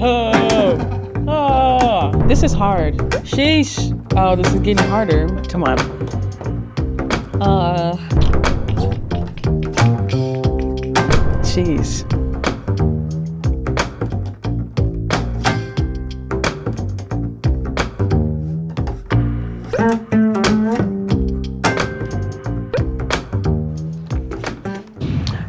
Oh, oh, this is hard. Sheesh. Oh, this is getting harder. Come on. Jeez.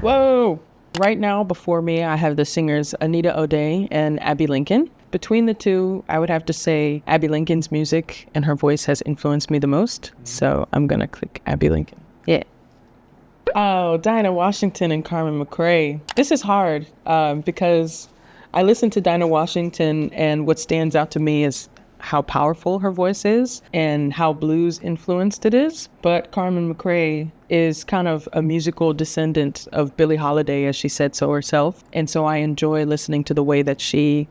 Whoa. Right now, before me, I have the singers Anita O'Day and Abby Lincoln. Between the two, I would have to say Abby Lincoln's music and her voice has influenced me the most. So I'm going to click Abby Lincoln. Yeah. Oh, Dinah Washington and Carmen McRae. This is hard because I listen to Dinah Washington, and what stands out to me is how powerful her voice is and how blues influenced it is. But Carmen McRae is kind of a musical descendant of Billie Holiday, as she said so herself. And so I enjoy listening to the way that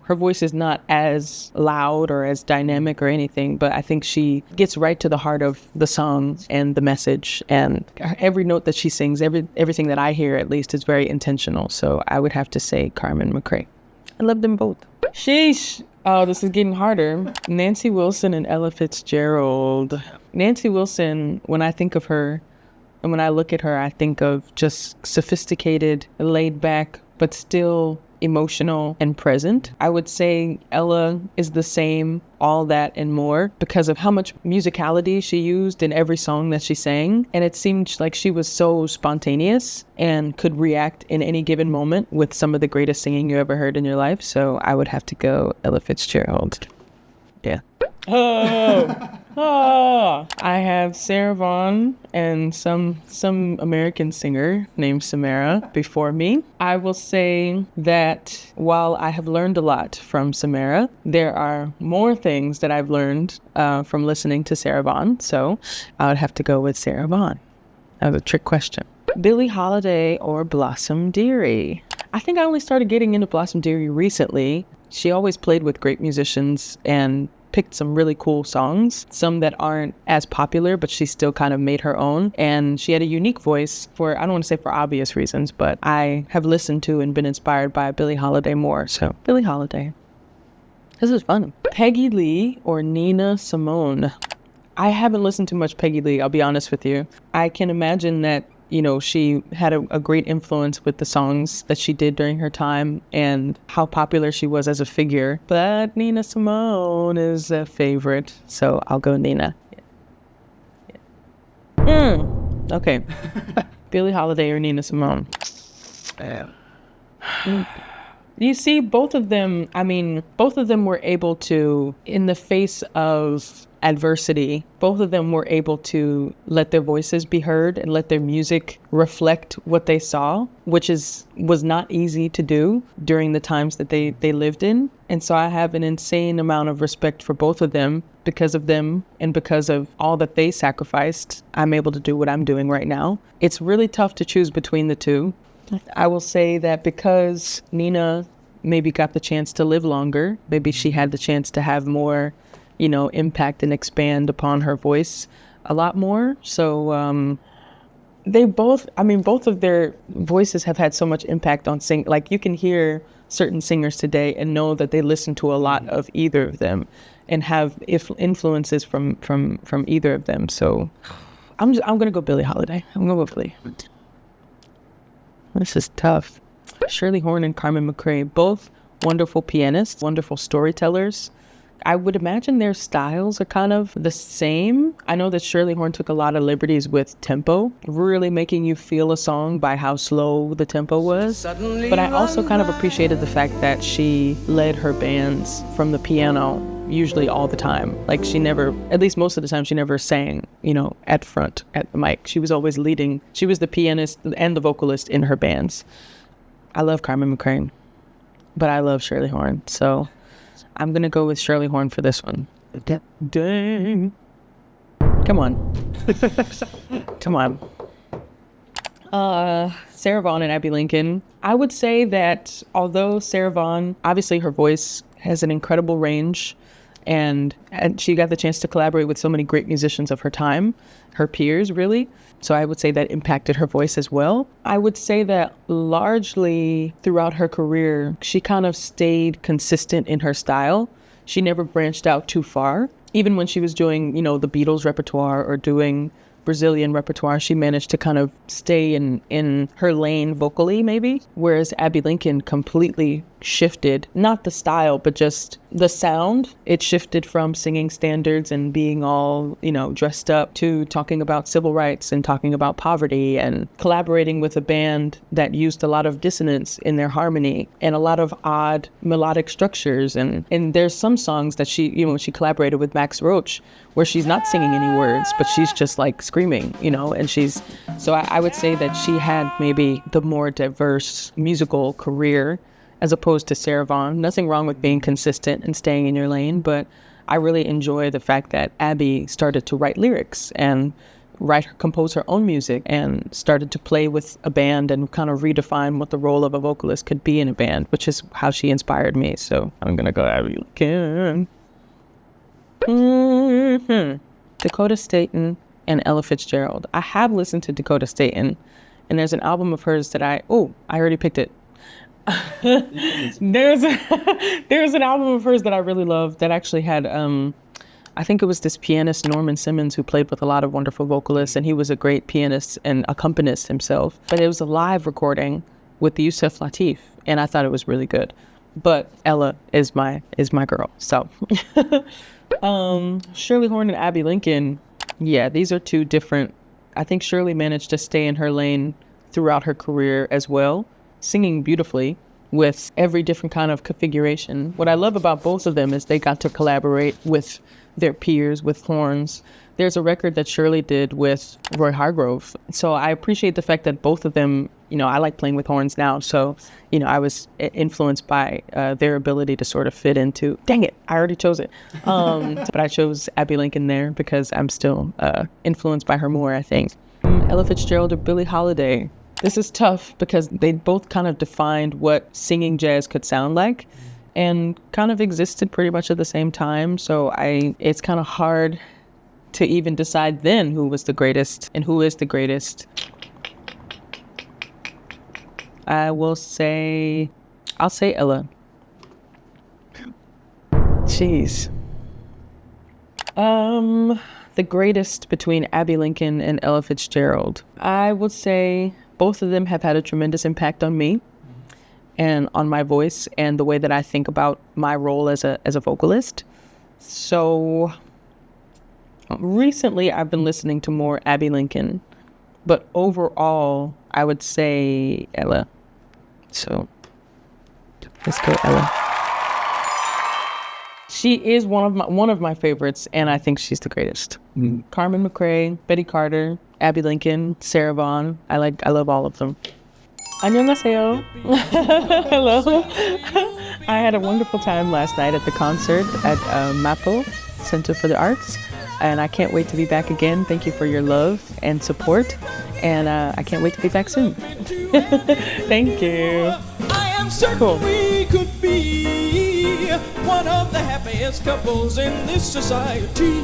her voice is not as loud or as dynamic or anything, but I think she gets right to the heart of the song and the message. And every note that she sings, everything that I hear at least, is very intentional. So I would have to say Carmen McRae. I love them both. Sheesh. Oh, this is getting harder. Nancy Wilson and Ella Fitzgerald. Nancy Wilson, when I think of her and when I look at her, I think of just sophisticated, laid back, but still emotional and present. I would say Ella is the same, all that and more, because of how much musicality she used in every song that she sang. And it seemed like she was so spontaneous and could react in any given moment with some of the greatest singing you ever heard in your life. So I would have to go Ella Fitzgerald. Yeah. Oh, I have Sarah Vaughan and some American singer named Samara before me. I will say that while I have learned a lot from Samara, there are more things that I've learned from listening to Sarah Vaughan. So I would have to go with Sarah Vaughan. That was a trick question. Billie Holiday or Blossom Dearie? I think I only started getting into Blossom Dearie recently. She always played with great musicians and picked some really cool songs, some that aren't as popular, but she still kind of made her own. And she had a unique voice I don't want to say for obvious reasons, but I have listened to and been inspired by Billie Holiday more. So Billie Holiday. This is fun. Peggy Lee or Nina Simone? I haven't listened to much Peggy Lee, I'll be honest with you. I can imagine that she had a great influence with the songs that she did during her time and how popular she was as a figure. But Nina Simone is a favorite, so I'll go Nina. Yeah. Okay. Billie Holiday or Nina Simone? You see, both of them were able to, in the face of adversity, both of them were able to let their voices be heard and let their music reflect what they saw, which was not easy to do during the times that they lived in. And so I have an insane amount of respect for both of them. Because of them and because of all that they sacrificed, I'm able to do what I'm doing right now. It's really tough to choose between the two. I will say that because Nina maybe got the chance to live longer, maybe she had the chance to have more, impact and expand upon her voice a lot more. So both of their voices have had so much impact on sing. Like, you can hear certain singers today and know that they listen to a lot of either of them and have influences from either of them. So I'm gonna go Billie Holiday. I'm gonna go Billie. This is tough. Shirley Horn and Carmen McRae, both wonderful pianists, wonderful storytellers. I would imagine their styles are kind of the same. I know that Shirley Horn took a lot of liberties with tempo, really making you feel a song by how slow the tempo was. But I also kind of appreciated the fact that she led her bands from the piano usually all the time. Like, she never, at least most of the time, she never sang, at front at the mic. She was always leading. She was the pianist and the vocalist in her bands. I love Carmen McRae, but I love Shirley Horn. So I'm going to go with Shirley Horn for this one. Dang. Come on. Come on. Sarah Vaughan and Abby Lincoln. I would say that although Sarah Vaughan, obviously her voice has an incredible range, And she got the chance to collaborate with so many great musicians of her time, her peers, really. So I would say that impacted her voice as well. I would say that largely throughout her career, she kind of stayed consistent in her style. She never branched out too far. Even when she was doing, the Beatles repertoire or doing Brazilian repertoire, she managed to kind of stay in her lane vocally, maybe. Whereas Abbey Lincoln completely shifted, not the style, but just the sound. It shifted from singing standards and being all, dressed up to talking about civil rights and talking about poverty and collaborating with a band that used a lot of dissonance in their harmony and a lot of odd melodic structures. And there's some songs that she, when she collaborated with Max Roach, where she's not singing any words, but she's just like screaming, and so I would say that she had maybe the more diverse musical career as opposed to Sarah Vaughan. Nothing wrong with being consistent and staying in your lane, but I really enjoy the fact that Abbey started to write lyrics and compose her own music and started to play with a band and kind of redefine what the role of a vocalist could be in a band, which is how she inspired me. So I'm gonna go Abbey Lincoln. Dakota Staton and Ella Fitzgerald. I have listened to Dakota Staton, and there's an album of hers that I already picked it. There's an album of hers that I really love that actually had I think it was this pianist Norman Simmons who played with a lot of wonderful vocalists, and he was a great pianist and accompanist himself. But it was a live recording with Yusef Lateef, and I thought it was really good. But Ella is my girl. So Shirley Horn and Abbey Lincoln, yeah, these are two different. I think Shirley managed to stay in her lane throughout her career as well, singing beautifully with every different kind of configuration. What I love about both of them is they got to collaborate with their peers, with horns. There's a record that Shirley did with Roy Hargrove. So I appreciate the fact that both of them, I like playing with horns now. So, I was influenced by their ability to sort of fit into, dang it, I already chose it. But I chose Abbey Lincoln there because I'm still influenced by her more, I think. Ella Fitzgerald or Billie Holiday. This is tough because they both kind of defined what singing jazz could sound like and kind of existed pretty much at the same time. So it's kind of hard to even decide then who was the greatest and who is the greatest. I'll say Ella. Jeez. The greatest between Abbey Lincoln and Ella Fitzgerald. I would say both of them have had a tremendous impact on me and on my voice and the way that I think about my role as a vocalist. So recently I've been listening to more Abbey Lincoln, but overall I would say Ella. So let's go Ella. She is one of my favorites, and I think she's the greatest. Carmen McRae, Betty Carter, Abbey Lincoln, Sarah Vaughan. I love all of them. 안녕하세요. Hello. I had a wonderful time last night at the concert at MAPO, Center for the Arts, and I can't wait to be back again. Thank you for your love and support, and I can't wait to be back soon. Thank you. I am certain Cool. we could be one of the happiest couples in this society.